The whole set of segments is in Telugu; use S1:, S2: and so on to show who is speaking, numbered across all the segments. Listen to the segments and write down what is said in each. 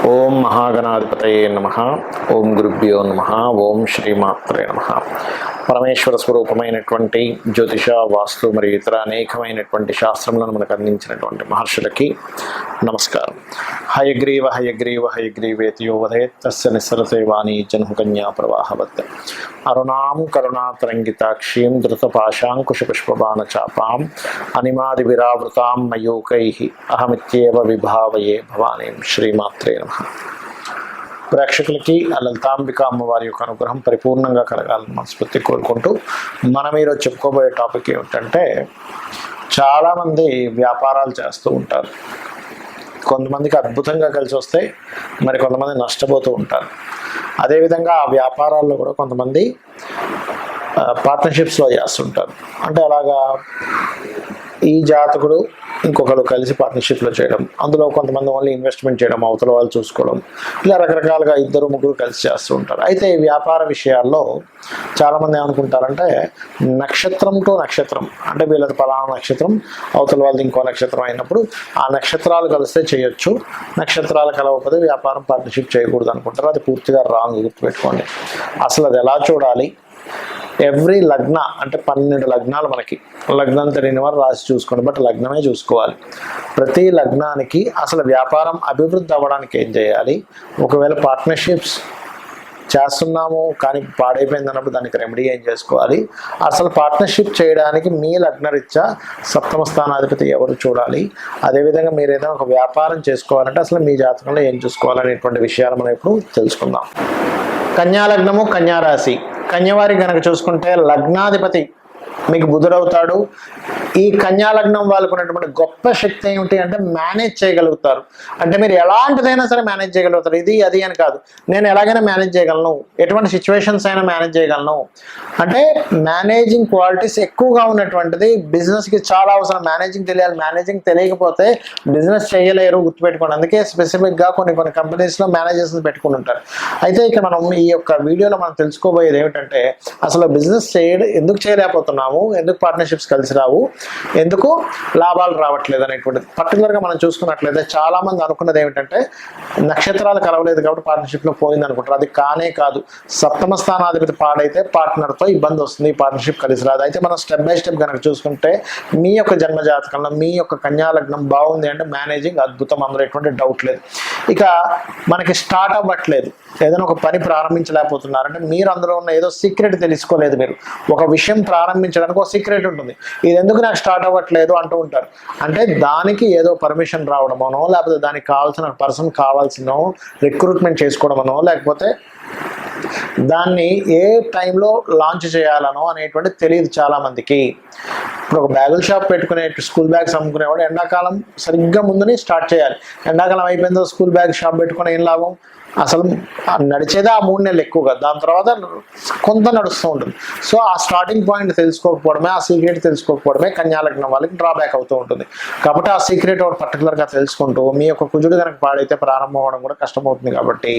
S1: ఓం మహాగణాధిపతయే నమః. ఓం గురుభ్యో నమః. ఓం శ్రీమాత్రే నమః. పరమేశ్వర స్వరూపమైనటువంటి జ్యోతిష, వాస్తు మరియు ఇతర అనేకమైనటువంటి శాస్త్రములను మనకు అందించినటువంటి మహర్షులకి నమస్కారం. హయగ్రీవ హయగ్రీవ హయగ్రీవేతి యో వదేత్ తస్య నిస్సరతే వాణి జన్మకన్యా ప్రవాహవత్. అరుణాం కరుణాతరంగితాక్షీం ధృతపాశాంకుశపుష్పబాణచాపాం అనిమాది విరావృతాం మయూకైః అహమిత్యేవ విభావయే భవానీం. శ్రీమాత్రే నమః. ప్రేక్షకులకి ఆ లలితాంబిక అమ్మవారి యొక్క అనుగ్రహం పరిపూర్ణంగా కలగాలని మనస్ఫూర్తి కోరుకుంటూ మనం ఈరోజు చెప్పుకోబోయే టాపిక్ ఏమిటంటే, చాలామంది వ్యాపారాలు చేస్తూ ఉంటారు. కొంతమందికి అద్భుతంగా కలిసి వస్తే మరి కొంతమంది నష్టపోతూ ఉంటారు. అదేవిధంగా ఆ వ్యాపారాల్లో కూడా కొంతమంది పార్ట్నర్షిప్స్లో చేస్తుంటారు. అంటే అలాగా ఈ జాతకుడు ఇంకొకరు కలిసి పార్ట్నర్షిప్లో చేయడం, అందులో కొంతమంది ఓన్లీ ఇన్వెస్ట్మెంట్ చేయడం, అవతల వాళ్ళు చూసుకోవడం, ఇలా రకరకాలుగా ఇద్దరు ముగ్గురు కలిసి చేస్తూ ఉంటారు. అయితే ఈ వ్యాపార విషయాల్లో చాలామంది ఏమనుకుంటారంటే, నక్షత్రం టు నక్షత్రం, అంటే వీళ్ళది పలానా నక్షత్రం, అవతల వాళ్ళది ఇంకో నక్షత్రం అయినప్పుడు ఆ నక్షత్రాలు కలిస్తే చేయొచ్చు, నక్షత్రాలు కలవకపోతే వ్యాపారం పార్ట్నర్షిప్ చేయకూడదు అనుకుంటారు. అది పూర్తిగా రాంగ్, గుర్తుపెట్టుకోండి. అసలు అది ఎలా చూడాలి? ఎవ్రీ లగ్న అంటే 12 లగ్నాలు, మనకి లగ్నం తెలియని వారు రాసి చూసుకోండి, బట్ లగ్నమే చూసుకోవాలి. ప్రతి లగ్నానికి అసలు వ్యాపారం అభివృద్ధి అవ్వడానికి ఏం చేయాలి, ఒకవేళ పార్ట్నర్షిప్స్ చేస్తున్నాము కానీ పాడైపోయింది అన్నప్పుడు దానికి రెమెడీ ఏం చేసుకోవాలి, అసలు పార్ట్నర్షిప్ చేయడానికి మీ లగ్నరీత్యా సప్తమ స్థానాధిపతి ఎవరు చూడాలి, అదేవిధంగా మీరు ఏదైనా ఒక వ్యాపారం చేసుకోవాలంటే అసలు మీ జాతకంలో ఏం చూసుకోవాలనేటువంటి విషయాలు మనం ఇప్పుడు తెలుసుకుందాం. కన్యా లగ్నము, కన్యా రాశి. కన్యవారి కనుక చూసుకుంటే లగ్నాధిపతి మీకు బుధుడవుతాడు. ఈ కన్యా లగ్నం వాళ్ళకు ఉన్నటువంటి గొప్ప శక్తి ఏమిటి అంటే, మేనేజ్ చేయగలుగుతారు. అంటే మీరు ఎలాంటిదైనా సరే మేనేజ్ చేయగలుగుతారు. ఇది అది అని కాదు, నేను ఎలాగైనా మేనేజ్ చేయగలను, ఎటువంటి సిచ్యువేషన్స్ అయినా మేనేజ్ చేయగలను. అంటే మేనేజింగ్ క్వాలిటీస్ ఎక్కువగా ఉన్నటువంటిది. బిజినెస్కి చాలా అవసరం. మేనేజింగ్ తెలియాలి. మేనేజింగ్ తెలియకపోతే బిజినెస్ చేయలేరు, గుర్తుపెట్టుకోండి. అందుకే స్పెసిఫిక్గా కొన్ని కంపెనీస్లో మేనేజర్స్ పెట్టుకుని ఉంటారు. అయితే ఇక మనం ఈ యొక్క వీడియోలో మనం తెలుసుకోబోయేది ఏమిటంటే, అసలు బిజినెస్ ఎందుకు చేయలేకపోతున్నాము, ఎందుకు పార్ట్నర్షిప్స్ కలిసి రావు, ఎందుకు లాభాలు రావట్లేదు అనేటువంటిది పర్టికులర్గా మనం చూసుకున్నట్లయితే, చాలా మంది అనుకున్నది ఏమిటంటే, నక్షత్రాలు కలవలేదు కాబట్టి పార్ట్నర్షిప్లో పోయింది అనుకుంటారు. అది కానే కాదు. సప్తమ స్థానాధిపతి పాడైతే పార్ట్నర్తో ఇబ్బంది వస్తుంది, పార్ట్నర్షిప్ కలిసి రాదు. అయితే మనం స్టెప్ బై స్టెప్ కనుక చూసుకుంటే, మీ యొక్క జన్మ జాతకంలో మీ యొక్క కన్యా లగ్నం బాగుంది అంటే మేనేజింగ్ అద్భుతం, అందులో ఎటువంటి డౌట్ లేదు. ఇక మనకి స్టార్ట్ అవ్వట్లేదు, ఏదైనా ఒక పని ప్రారంభించలేకపోతున్నారంటే మీరు అందులో ఉన్న ఏదో సీక్రెట్ తెలుసుకోలేదు. మీరు ఒక విషయం ప్రారంభించడానికి ఒక సీక్రెట్ ఉంటుంది, ఇది ఎందుకు నాకు స్టార్ట్ అవ్వట్లేదు అంటూ ఉంటారు. అంటే దానికి ఏదో పర్మిషన్ రావడమనో, లేకపోతే దానికి కావాల్సిన పర్సన్ కావాల్సినో రిక్రూట్మెంట్ చేసుకోవడమనో, లేకపోతే దాన్ని ఏ టైంలో లాంచ్ చేయాలనో అనేటువంటి తెలియదు చాలా మందికి. ఇప్పుడు ఒక బ్యాగుల షాప్ పెట్టుకునే, స్కూల్ బ్యాగ్స్ అమ్ముకునేవాడు ఎండాకాలం సరిగ్గా ముందుని స్టార్ట్ చేయాలి. ఎండాకాలం అయిపోయిందో స్కూల్ బ్యాగ్ షాప్ పెట్టుకుని ఏం లాభం? అసలు నడిచేదే ఆ 3 నెలలు ఎక్కువగా, దాని తర్వాత కొంత నడుస్తూ ఉంటుంది. సో ఆ స్టార్టింగ్ పాయింట్ తెలుసుకోకపోవడమే, ఆ సీక్రెట్ తెలుసుకోకపోవడమే కన్యా లగ్నం వాళ్ళకి డ్రాబ్యాక్ అవుతూ ఉంటుంది. కాబట్టి ఆ సీక్రెట్ ఒకటి పర్టికులర్గా తెలుసుకుంటూ, మీ యొక్క కుజుడు కనుక పాడైతే ప్రారంభం అవ్వడం కూడా కష్టమవుతుంది. కాబట్టి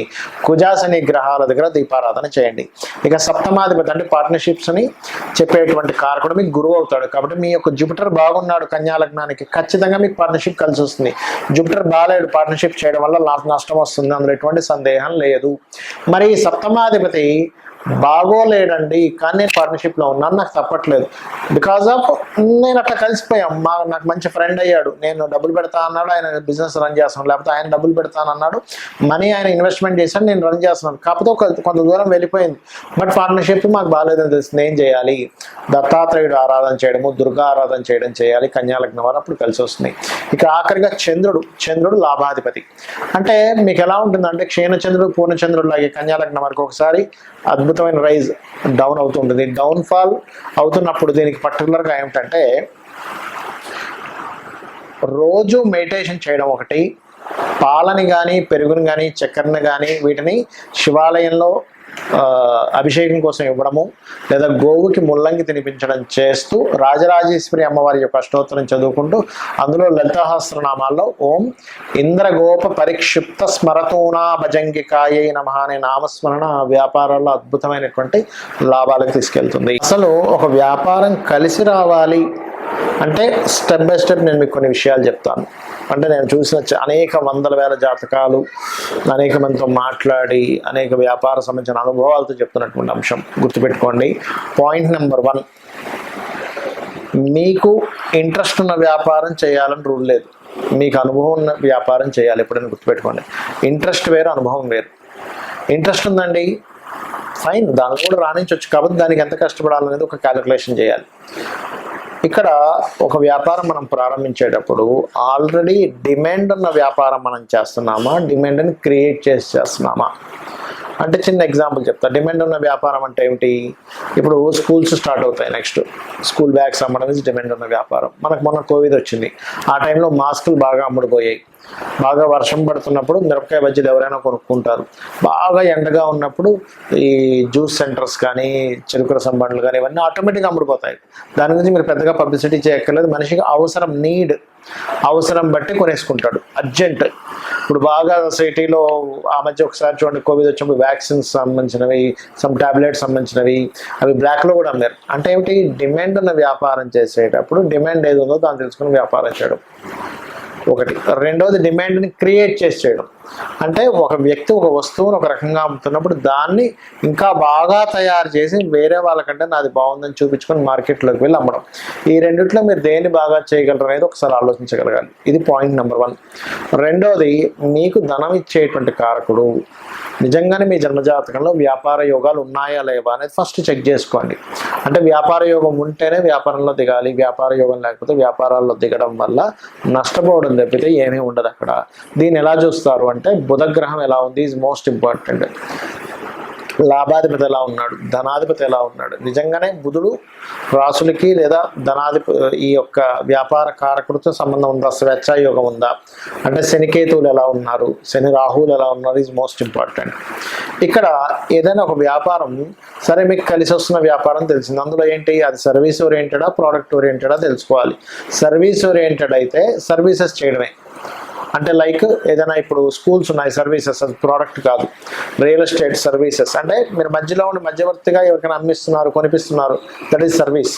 S1: కుజాస్ అనే గ్రహాల దగ్గర దీపారాధన చేయండి. ఇక సప్తమాధిపతి అంటే పార్ట్నర్షిప్స్ని చెప్పేటువంటి కారకుడు మీకు గురువు అవుతాడు. కాబట్టి మీ యొక్క జూపిటర్ బాగున్నాడు కన్యా లగ్నానికి, ఖచ్చితంగా మీకు పార్ట్నర్షిప్ కలిసి వస్తుంది. జూపిటర్ బాగాలేడు, పార్ట్నర్షిప్ చేయడం వల్ల నష్టం వస్తుంది, అందులో ఎటువంటి సందేహం లేదు. మరి సప్తమాధిపతి బాగోలేడండి కానీ నేను పార్ట్నర్షిప్లో ఉన్నాను, నాకు తప్పట్లేదు. బికాజ్ ఆఫ్ నేను అట్లా కలిసిపోయాం, నాకు మంచి ఫ్రెండ్ అయ్యాడు, నేను డబ్బులు పెడతా అన్నాడు, ఆయన బిజినెస్ రన్ చేస్తున్నాడు, లేకపోతే ఆయన డబ్బులు పెడతానన్నాడు, మనీ ఆయన ఇన్వెస్ట్మెంట్ చేశాడు, నేను రన్ చేస్తున్నాను. కాకపోతే కొంత దూరం వెళ్ళిపోయింది, బట్ పార్ట్నర్షిప్ మాకు బాగాలేదని తెలిసింది. ఏం చేయాలి? దత్తాత్రేయుడు ఆరాధన చేయడము, దుర్గా ఆరాధన చేయడం చేయాలి కన్యా లగ్నం వారు, అప్పుడు కలిసి వస్తుంది. ఇక ఆఖరిగా చంద్రుడు లాభాధిపతి. అంటే మీకు ఎలా ఉంటుందంటే, క్షీణచంద్రుడు పూర్ణచంద్రుడు లాగే కన్యా లగ్నం వారికి ఒకసారి అద్భుతమైన రైజ్, డౌన్ అవుతుంటుంది. డౌన్ ఫాల్ అవుతున్నప్పుడు దీనికి పర్టికులర్గా ఏమిటంటే, రోజు మెడిటేషన్ చేయడం ఒకటి, పాలని కానీ పెరుగుని కానీ చక్కెరని కానీ వీటిని శివాలయంలో అభిషేకం కోసం ఇవ్వడము, లేదా గోవుకి ముల్లంగి తినిపించడం చేస్తూ రాజరాజేశ్వరి అమ్మవారి యొక్క అష్టోత్తరం చదువుకుంటూ అందులో లలితాసహస్రనామాల్లో ఓం ఇంద్రగోప పరిక్షిప్త స్మరతూనా భజంగికాయై నమః అనే నామస్మరణ వ్యాపారాల్లో అద్భుతమైనటువంటి లాభాలకు తీసుకెళ్తుంది. అసలు ఒక వ్యాపారం కలిసి రావాలి అంటే స్టెప్ బై స్టెప్ నేను మీకు కొన్ని విషయాలు చెప్తాను. అంటే నేను చూసిన అనేక వందల వేల జాతకాలు, అనేక మందితో మాట్లాడి అనేక వ్యాపార సంబంధించిన అనుభవాలతో చెప్తున్నటువంటి అంశం గుర్తుపెట్టుకోండి. పాయింట్ నెంబర్ 1, మీకు ఇంట్రెస్ట్ ఉన్న వ్యాపారం చేయాలని రూల్ లేదు. మీకు అనుభవం ఉన్న వ్యాపారం చేయాలి. ఎప్పుడైనా గుర్తుపెట్టుకోండి, ఇంట్రెస్ట్ వేరు, అనుభవం వేరు. ఇంట్రెస్ట్ ఉందండి, ఫైన్, దాన్ని కూడా రాణించవచ్చు. కాబట్టి దానికి ఎంత కష్టపడాలనేది ఒక క్యాలిక్యులేషన్ చేయాలి. ఇక్కడ ఒక వ్యాపారం మనం ప్రారంభించేటప్పుడు ఆల్రెడీ డిమాండ్ ఉన్న వ్యాపారం మనం చేస్తున్నామా, డిమాండ్ని క్రియేట్ చేస్తున్నామా? అంటే చిన్న ఎగ్జాంపుల్ చెప్తా. డిమాండ్ ఉన్న వ్యాపారం అంటే ఏమిటి? ఇప్పుడు స్కూల్స్ స్టార్ట్ అవుతాయి, నెక్స్ట్ స్కూల్ బ్యాగ్స్ అమ్మడం ఇస్ డిమాండ్ ఉన్న వ్యాపారం. మనకు మొన్న కోవిడ్ వచ్చింది, ఆ టైంలో మాస్కులు బాగా అమ్ముడుపోయాయి. బాగా వర్షం పడుతున్నప్పుడు మిరపకాయ బజ్జీలు ఎవరైనా కొనుక్కుంటారు. బాగా ఎండగా ఉన్నప్పుడు ఈ జ్యూస్ సెంటర్స్ కానీ, చిలుకల సంబంధాలు కానీ ఇవన్నీ ఆటోమేటిక్గా అమ్ముడుపోతాయి. దాని గురించి మీరు పెద్దగా పబ్లిసిటీ చేయక్కర్లేదు. మనిషికి అవసరం, అవసరం బట్టి కొనేసుకుంటాడు, అర్జెంట్. ఇప్పుడు బాగా సిటీలో ఆ మధ్య ఒకసారి చూడండి, కోవిడ్ వచ్చినప్పుడు వ్యాక్సిన్స్ సంబంధించినవి, సమ్ టాబ్లెట్స్ సంబంధించినవి, అవి బ్లాక్లో కూడా అమ్మారు. అంటే ఏమిటి? డిమాండ్ ఉన్న వ్యాపారం చేసేటప్పుడు డిమాండ్ ఏది ఉందో దాన్ని తెలుసుకుని వ్యాపారం చేయడం ఒకటి. రెండవది డిమాండ్ని క్రియేట్ చేయడం. అంటే ఒక వ్యక్తి ఒక వస్తువును ఒక రకంగా అమ్ముతున్నప్పుడు దాన్ని ఇంకా బాగా తయారు చేసి వేరే వాళ్ళకంటే నాది బాగుందని చూపించుకొని మార్కెట్లోకి వెళ్ళి అమ్మడం. ఈ రెండిట్లో మీరు దేన్ని బాగా చేయగలరు అనేది ఒకసారి ఆలోచించగలగాలి. ఇది పాయింట్ నెంబర్ 1. రెండోది, మీకు ధనం ఇచ్చేటువంటి కారకుడు నిజంగానే మీ జన్మజాతకంలో వ్యాపార యోగాలు ఉన్నాయా లేవా అనేది ఫస్ట్ చెక్ చేసుకోండి. అంటే వ్యాపార యోగం ఉంటేనే వ్యాపారంలో దిగాలి, వ్యాపార యోగం లేకపోతే వ్యాపారాల్లో దిగడం వల్ల నష్టపోవడం తప్పితే ఏమీ ఉండదు అక్కడ. దీన్ని ఎలా చూస్తారు అంటే, బుధగ్రహం ఎలా ఉంది ఈజ్ మోస్ట్ ఇంపార్టెంట్. లాభాధిపతి ఎలా ఉన్నాడు, ధనాధిపతి ఎలా ఉన్నాడు. నిజంగానే బుధుడు రాసులకి లేదా ఈ యొక్క వ్యాపార కారకుడితో సంబంధం ఉందా, స్వేచ్ఛాయోగం ఉందా, అంటే శనికేతువులు ఎలా ఉన్నారు, శని రాహువులు ఎలా ఉన్నారు ఈజ్ మోస్ట్ ఇంపార్టెంట్. ఇక్కడ ఏదైనా ఒక వ్యాపారం సరే మీకు కలిసి వస్తున్న వ్యాపారం తెలిసింది, అందులో ఏంటి, అది సర్వీస్ ఓరియంటెడా ప్రోడక్ట్ ఓరియంటెడా తెలుసుకోవాలి. సర్వీస్ ఓరియంటెడ్ అయితే సర్వీసెస్ చేయడమే. అంటే లైక్ ఏదైనా ఇప్పుడు స్కూల్స్ ఉన్నాయి, సర్వీసెస్, అది ప్రోడక్ట్ కాదు. రియల్ ఎస్టేట్ సర్వీసెస్ అంటే మీరు మధ్యలో ఉండి మధ్యవర్తిగా ఎవరికైనా అమ్మిస్తున్నారు, కొనిపిస్తున్నారు, దట్ ఈస్ సర్వీస్.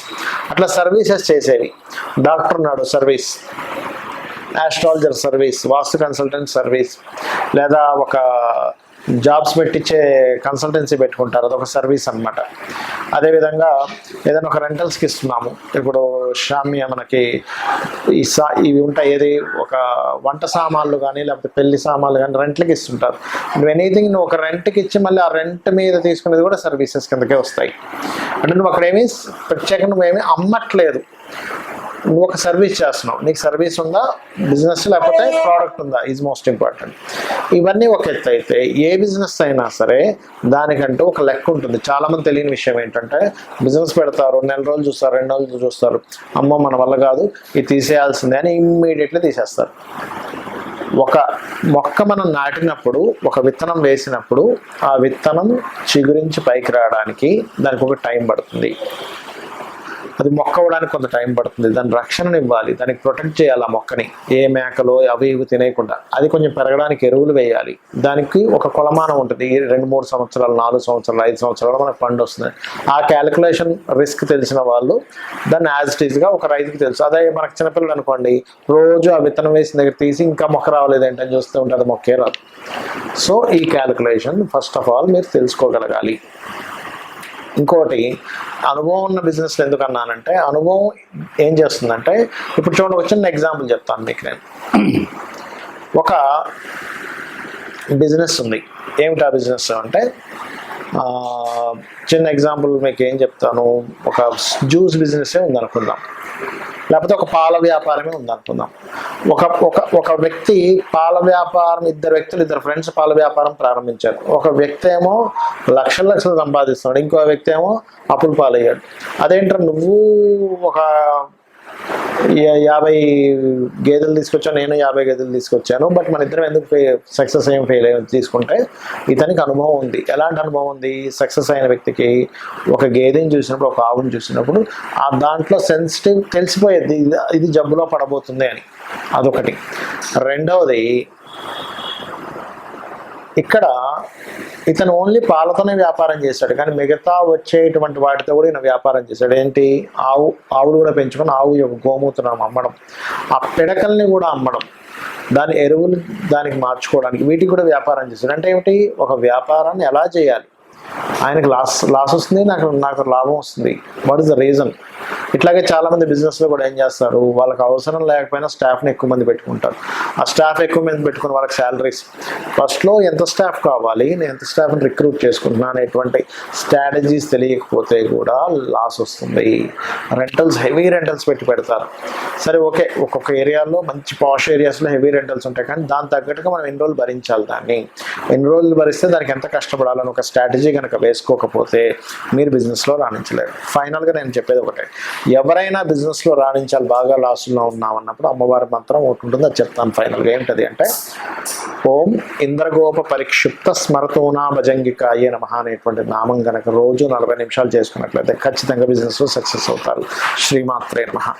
S1: అట్లా సర్వీసెస్ చేసేవి. డాక్టర్ ఉన్నాడు, సర్వీస్. ఆస్ట్రాలజర్ సర్వీస్, వాస్తు కన్సల్టెంట్ సర్వీస్, లేదా ఒక జాబ్స్ పెట్టించే కన్సల్టెన్సీ పెట్టుకుంటారు, అదొక సర్వీస్ అనమాట. అదేవిధంగా ఏదైనా ఒక రెంటల్స్కి ఇస్తున్నాము. ఇప్పుడు షామియా మనకి ఇవి ఉంటాయి, ఏది ఒక వంట సామాన్లు కానీ లేకపోతే పెళ్లి సామాన్లు కానీ రెంట్లకి ఇస్తుంటారు. నువ్వు ఎనీథింగ్ నువ్వు ఒక రెంట్కి ఇచ్చి మళ్ళీ ఆ రెంట్ మీద తీసుకునేది కూడా సర్వీసెస్ కిందకే వస్తాయి. అంటే నువ్వు అక్కడ ఏమీ ప్రత్యేకంగా నువ్వేమీ అమ్మట్లేదు, నువ్వు ఒక సర్వీస్ చేస్తున్నావు. నీకు సర్వీస్ ఉందా, బిజినెస్, లేకపోతే ప్రోడక్ట్ ఉందా ఈజ్ మోస్ట్ ఇంపార్టెంట్. ఇవన్నీ ఒక ఎత్తు అయితే ఏ బిజినెస్ అయినా సరే దానికంటూ ఒక లెక్క ఉంటుంది. చాలామంది తెలియని విషయం ఏంటంటే, బిజినెస్ పెడతారు, నెల రోజులు చూస్తారు, 2 రోజులు చూస్తారు, అమ్మో మన వల్ల కాదు, ఇది తీసేయాల్సిందే అని ఇమ్మీడియట్లీ తీసేస్తారు. ఒక మొక్క మనం నాటినప్పుడు, ఒక విత్తనం వేసినప్పుడు ఆ విత్తనం చిగురించి పైకి రావడానికి దానికి ఒక టైం పడుతుంది. అది మొక్క అవ్వడానికి కొంత టైం పడుతుంది. దాని రక్షణను ఇవ్వాలి, దానికి ప్రొటెక్ట్ చేయాలి. ఆ మొక్కని ఏ మేకలో అవి ఇవి తినేయకుండా అది కొంచెం పెరగడానికి ఎరువులు వేయాలి. దానికి ఒక కొలమానం ఉంటుంది, 2-3 సంవత్సరాలు, 4 సంవత్సరాలు, 5 సంవత్సరాలు మనకు పండు వస్తుంది. ఆ క్యాలిక్యులేషన్ రిస్క్ తెలిసిన వాళ్ళు దాన్ని యాజ్ ఇట్ ఈస్గా ఒక రైతుకి తెలుసు. అదే మనకు చిన్నపిల్లలు అనుకోండి, రోజు ఆ విత్తనం వేసిన దగ్గర తీసి ఇంకా మొక్క రావలేదు ఏంటని చూస్తూ ఉంటుంది, మొక్కే రాదు. సో ఈ క్యాలిక్యులేషన్ ఫస్ట్ ఆఫ్ ఆల్ మీరు తెలుసుకోగలగాలి. ఇంకోటి, అనుభవం ఉన్న బిజినెస్లో ఎందుకు అన్నానంటే, అనుభవం ఏం చేస్తుందంటే, ఇప్పుడు చూడండి ఒక చిన్న ఎగ్జాంపుల్ చెప్తాను మీకు. నేను ఒక బిజినెస్ ఉంది. ఏమిటి ఆ బిజినెస్ అంటే, చిన్న ఎగ్జాంపుల్ మీకు ఏం చెప్తాను, ఒక జ్యూస్ బిజినెస్ ఉంది అనుకుందాం, లేకపోతే ఒక పాల వ్యాపారమే ఉందనుకుందాం. ఒక వ్యక్తి పాల వ్యాపారం, ఇద్దరు ఫ్రెండ్స్ పాల వ్యాపారం ప్రారంభించారు. ఒక వ్యక్తి ఏమో లక్షలు సంపాదిస్తున్నాడు, ఇంకో వ్యక్తి ఏమో అప్పులు పాలయ్యాడు. అదేంటారు, నువ్వు ఒక 50 గేదెలు తీసుకొచ్చాను, నేను 50 గేదెలు తీసుకొచ్చాను, బట్ మన ఇద్దరం ఎందుకు సక్సెస్ ఏం ఫెయిల్ అయ్యి తీసుకుంటే, ఇతనికి అనుభవం ఉంది. ఎలాంటి అనుభవం ఉంది? సక్సెస్ అయిన వ్యక్తికి ఒక గేదెని చూసినప్పుడు, ఒక ఆవుని చూసినప్పుడు ఆ దాంట్లో సెన్సిటివ్ తెలిసిపోయేది, ఇది జబ్బులో పడబోతుంది అని. అదొకటి. రెండవది, ఇక్కడ ఇతను ఓన్లీ పాలతోనే వ్యాపారం చేశాడు, కానీ మిగతా వచ్చేటువంటి వాటితో కూడా ఈయన వ్యాపారం చేశాడు. ఏంటి? ఆవులు కూడా పెంచుకొని ఆవు యొక్క గోమూత్రం అమ్మడం, ఆ పిడకల్ని కూడా అమ్మడం. దాని ఎరువులు దానికి మార్చుకోవడానికి వీటికి కూడా వ్యాపారం చేస్తారు. అంటే ఏమిటి, ఒక వ్యాపారాన్ని ఎలా చేయాలి, ఆయనకు లాస్ వస్తుంది, నాకు లాభం వస్తుంది, వాట్ ఈస్ ద రీజన్. ఇట్లాగే చాలామంది బిజినెస్లో కూడా ఏం చేస్తారు, వాళ్ళకి అవసరం లేకపోయినా స్టాఫ్ని ఎక్కువ మంది పెట్టుకుంటారు. ఆ స్టాఫ్ ఎక్కువ మంది పెట్టుకుని వాళ్ళకి శాలరీస్, ఫస్ట్లో ఎంత స్టాఫ్ కావాలి, నేను ఎంత స్టాఫ్ని రిక్రూట్ చేసుకుంటున్నా అనేటువంటి స్ట్రాటజీస్ తెలియకపోతే కూడా లాస్ వస్తుంది. రెంటల్స్, హెవీ రెంటల్స్ పెడతారు. సరే ఓకే, ఒక్కొక్క ఏరియాలో మంచి పాష్ ఏరియాస్లో హెవీ రెంటల్స్ ఉంటాయి, కానీ దాని తగ్గట్టుగా మనం ఎన్ని రోజులు భరించాలి, దాన్ని ఎన్ని రోజులు భరిస్తే దానికి ఎంత కష్టపడాలని ఒక స్ట్రాటజీ కనుక వేసుకోకపోతే మీరు బిజినెస్లో రాణించలేరు. ఫైనల్గా నేను చెప్పేది ఒకటే, ఎవరైనా బిజినెస్లో రాణించాలి, బాగా లాసుల్లో ఉన్నామన్నప్పుడు అమ్మవారి మంత్రం ఒకటి ఉంటుంది, అది చెప్తాను ఫైనల్గా. ఏంటది అంటే, ఓం ఇంద్రగోప పరిక్షిప్త స్మరతోనా భజంగికాయే నమః అనేటువంటి నామం కనుక రోజు 40 నిమిషాలు చేసుకున్నట్లయితే ఖచ్చితంగా బిజినెస్లో సక్సెస్ అవుతారు. శ్రీమాత్రే నమః.